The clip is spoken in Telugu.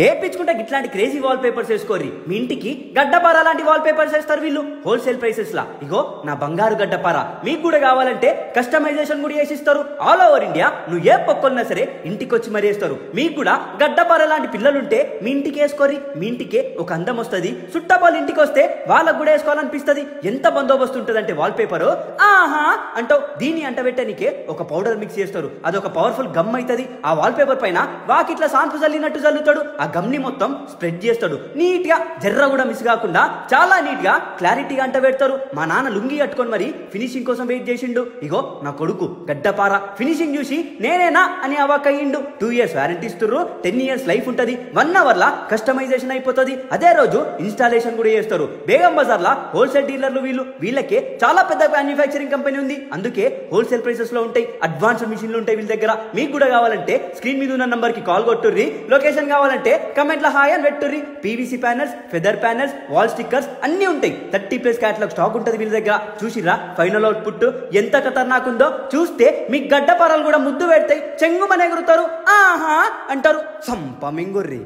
ఏపించుకుంటే ఇట్లాంటి క్రేజీ వాల్ పేపర్స్ వేసుకోర్రి మీ ఇంటికి గడ్డపార లాంటి వాల్ పేపర్స్ వేస్తారు వీళ్ళు హోల్సేల్ ప్రైసెస్ లా. ఇగో నా బంగారు గడ్డపార మీకు కూడా కావాలంటే కస్టమైజేషన్ కూడా చేసిస్తారు. ఆల్ ఓవర్ ఇండియా నువ్వు ఏ పక్కన్నా సరే ఇంటికి వచ్చి మరీ వేస్తారు. మీకు కూడా గడ్డపార లాంటి పిల్లలుంటే మీ ఇంటికి వేసుకోర్రి, మీ ఇంటికే ఒక అందం వస్తుంది. చుట్టపాలు ఇంటికి వస్తే వాళ్ళకు కూడా వేసుకోవాలనిపిస్తుంది. ఎంత బందోబస్తు ఉంటుంది అంటే వాల్ పేపర్ ఆహా అంటావు. దీన్ని అంటబెట్టనికే ఒక పౌడర్ మిక్స్ చేస్తారు. అదొక పవర్ఫుల్ గమ్ అవుతుంది. ఆ వాల్ పేపర్ పైన వాకిట్లా సాంపు చల్లినట్టు చల్లుతాడు. ఆ గమ్ని మొత్తం స్ప్రెడ్ చేస్తాడు. నీట్ గా జర్ర కూడా మిస్ కాకుండా చాలా నీట్ గా క్లారిటీగా అంట పెడతారు. మా నాన్న లుంగి కట్టుకొని మరి ఫినిషింగ్ కోసం వెయిట్ చేసిండు. ఇగో నా కొడుకు గడ్డపార ఫినిషింగ్ చూసి నేనేనా అని అవాకయ్యిండు. 2 years వారంటీ ఇస్తుర్రు, 10 years లైఫ్ ఉంటది. 1 hour లా కస్టమైజేషన్ అయిపోతుంది. అదే రోజు ఇన్స్టాలేషన్ కూడా చేస్తారు. బేగం బజార్ లా హోల్సేల్ డీలర్లు వీళ్ళకే చాలా పెద్ద మ్యానుఫ్యాక్చరింగ్ కంపెనీ ఉంది. అందుకే హోల్సేల్ ప్రైసెస్ లో ఉంటాయి. అడ్వాన్స్డ్ మిషన్లు ఉంటాయి వీళ్ళ దగ్గర. మీకు కూడా కావాలంటే స్క్రీన్ మీద ఉన్న నంబర్ కి కాల్ కొట్టుర్రి. లొకేషన్ కావాలంటే కమెంట్ల హాయ్ అని పెట్టుర్రి. PVC panels, feather panels, wall stickers అన్ని ఉంటాయి. 30+ క్యాటలాగ్ స్టాక్ ఉంటుంది వీళ్ళ దగ్గర. చూసిరా ఫైనల్ అవుట్పుట్ ఎంత ఖతర్నాక్ ఉందో. చూస్తే మీ గడ్డపారాలు కూడా ముద్దు పెడతాయి, చెంగుమని ఎగురుతారు, ఆహా అంటారు. సంప మింగుర్రి.